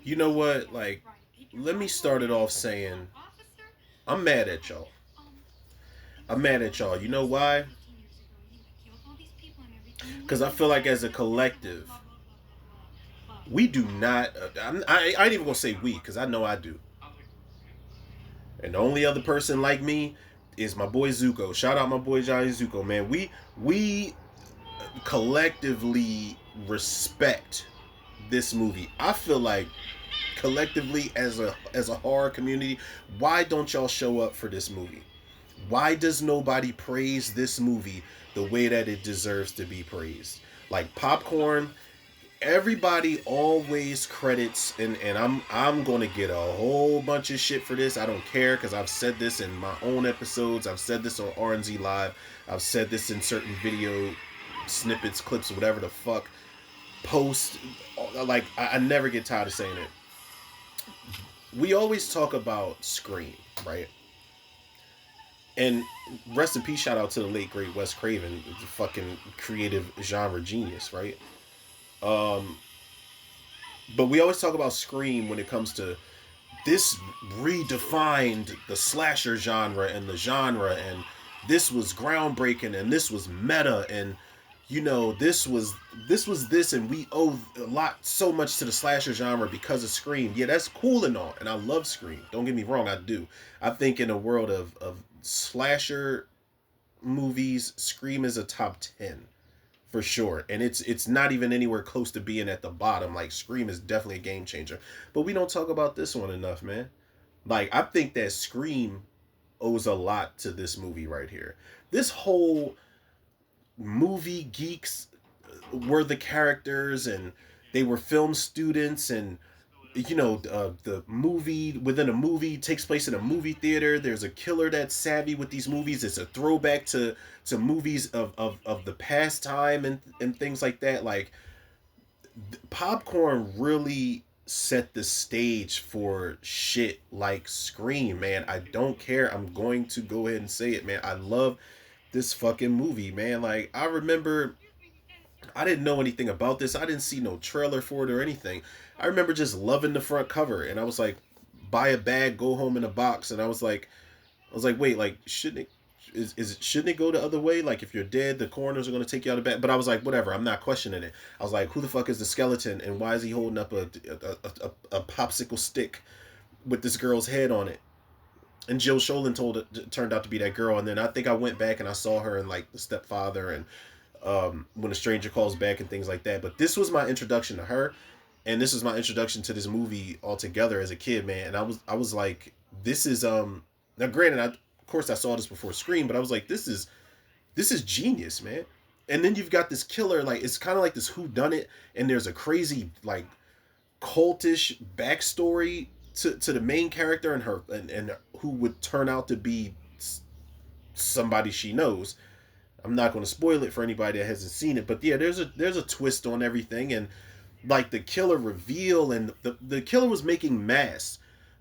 You know what? Like, let me start it off saying I'm mad at y'all. I'm mad at y'all. You know why? Because I feel like as a collective, we do not. I ain't even gonna say we, because I know I do. And the only other person like me is my boy Zuko. Shout out my boy Johnny Zuko, man. We collectively respect this movie. I feel like collectively as a horror community, why don't y'all show up for this movie? Why does nobody praise this movie the way that it deserves to be praised? Like Popcorn, everybody always credits, and I'm gonna get a whole bunch of shit for this. I don't care, because I've said this in my own episodes. I've said this on RNZ Live. I've said this in certain video snippets, clips, whatever the fuck. Post, like I never get tired of saying it. We always talk about Scream, right? And rest in peace, shout out to the late great Wes Craven, the fucking creative genre genius, right? Um, but we always talk about Scream when it comes to this redefined the slasher genre and the genre, and this was groundbreaking, and this was meta, and this, and we owe a lot, so much to the slasher genre because of Scream. Yeah, that's cool and all, and I love Scream, don't get me wrong, I do. I think in a world of slasher movies, Scream is a top 10 for sure, and it's not even anywhere close to being at the bottom. Like, Scream is definitely a game changer, but we don't talk about this one enough, man. Like, I think that Scream owes a lot to this movie right here. This whole movie geeks were the characters, and they were film students, and the movie within a movie takes place in a movie theater. There's a killer that's savvy with these movies. It's a throwback to movies of the past time, and things like that. Like, Popcorn really set the stage for shit like Scream, man. I don't care, I'm going to go ahead and say it, man. I love this fucking movie, man. Like, I remember I didn't know anything about this. I didn't see no trailer for it or anything. I remember just loving the front cover, and I was like, buy a bag, go home in a box, and I was like, wait, like, shouldn't it shouldn't it go the other way? Like, if you're dead, the coroners are gonna take you out of bed. But I was like, whatever. I'm not questioning it. I was like, who the fuck is the skeleton, and why is he holding up a popsicle stick with this girl's head on it? And Jill Sholin turned out to be that girl. And then I think I went back and I saw her in, like, The Stepfather, and When a Stranger Calls Back, and things like that. But this was my introduction to her, and this was my introduction to this movie altogether as a kid, man. And I was like, this is now granted, of course I saw this before Scream, but I was like, this is genius, man. And then you've got this killer, like, it's kind of like this who done it, and there's a crazy, like, cultish backstory to the main character, and her, and who would turn out to be somebody she knows. I'm not going to spoil it for anybody that hasn't seen it, but yeah, there's a twist on everything, and like the killer reveal, and the killer was making masks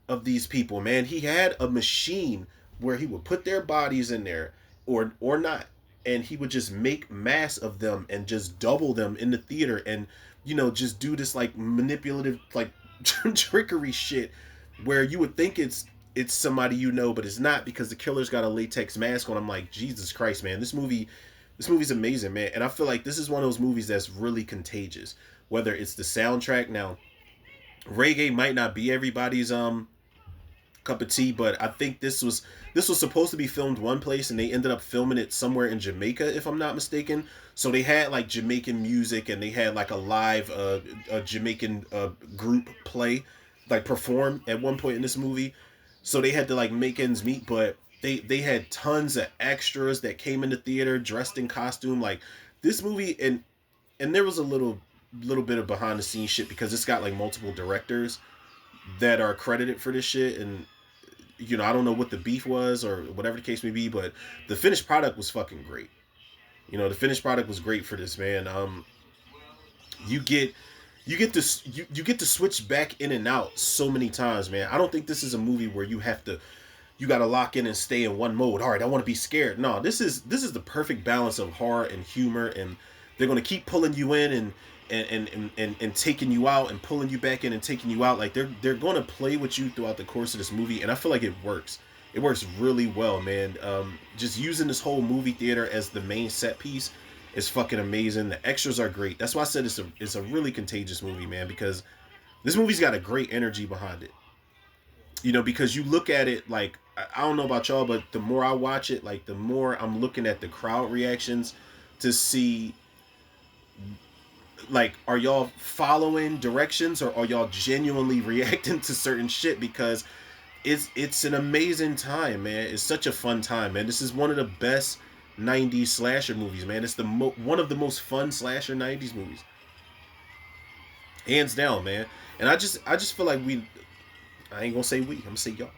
of these people, man. He had a machine where he would put their bodies in there, or not, and he would just make masks of them and just double them in the theater, and just do this, like, manipulative, like, trickery shit, where you would think it's somebody, but it's not, because the killer's got a latex mask on. I'm like, Jesus Christ, man, this movie's amazing, man. And I feel like this is one of those movies that's really contagious. Whether it's the soundtrack, now reggae might not be everybody's cup of tea, but I think this was supposed to be filmed one place, and they ended up filming it somewhere in Jamaica, if I'm not mistaken. So they had, like, Jamaican music, and they had, like, a live a Jamaican group play, like, perform at one point in this movie. So they had to, like, make ends meet, but they had tons of extras that came into theater dressed in costume. Like, this movie, and there was a little bit of behind the scenes shit, because it's got, like, multiple directors that are credited for this shit, and I don't know what the beef was or whatever the case may be, but the finished product was fucking great. The finished product was great for this, man. You get you get to switch back in and out so many times, man. I don't think this is a movie where you got to lock in and stay in one mode. All right, I want to be scared. No, this is the perfect balance of horror and humor, and they're going to keep pulling you in, and taking you out and pulling you back in and taking you out. Like they're going to play with you throughout the course of this movie, and I feel like it works. It works really well, man. Just using this whole movie theater as the main set piece is fucking amazing. The extras are great. That's why I said it's a really contagious movie, man, because this movie's got a great energy behind it. Because you look at it like, I don't know about y'all, but the more I watch it, like the more I'm looking at the crowd reactions to see, like, are y'all following directions or are y'all genuinely reacting to certain shit? Because it's an amazing time, man. It's such a fun time, man. This is one of the best 90s slasher movies, man. It's one of the most fun slasher 90s movies, hands down, man. And I just feel like I ain't gonna say we, I'm gonna say y'all.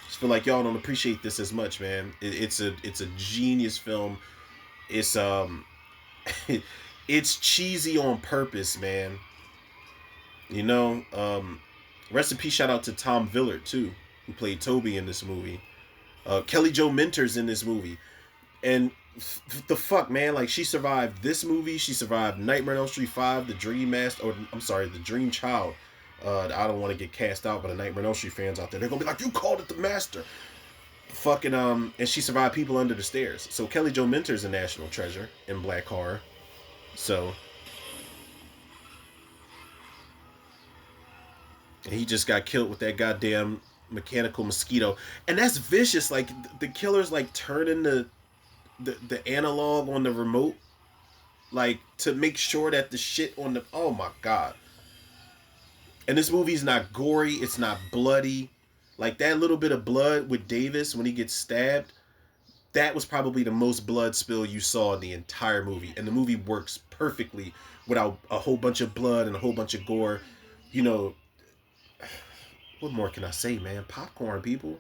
Just feel like y'all don't appreciate this as much, man. It's a genius film. It's it's cheesy on purpose, man. You know, rest in peace. Shout out to Tom Villard too, who played Toby in this movie. Kelly Jo Minter's in this movie, and the fuck, man, like she survived this movie. She survived Nightmare on Elm Street 5, The Dream Master, or I'm sorry, The Dream Child. I don't want to get cast out by the Nightmare on Elm Street fans out there. They're gonna be like, "You called it the Master." Fucking and she survived People Under the Stairs. So Kelly Jo Minter's a national treasure in black horror. So he just got killed with that goddamn mechanical mosquito, and that's vicious. Like the killer's like turning the analog on the remote, like to make sure that the shit on the, oh my god. And this movie's not gory, it's not bloody. Like that little bit of blood with Davis when he gets stabbed, that was probably the most blood spill you saw in the entire movie. And the movie works perfectly without a whole bunch of blood and a whole bunch of gore. You know, what more can I say, man? Popcorn, people.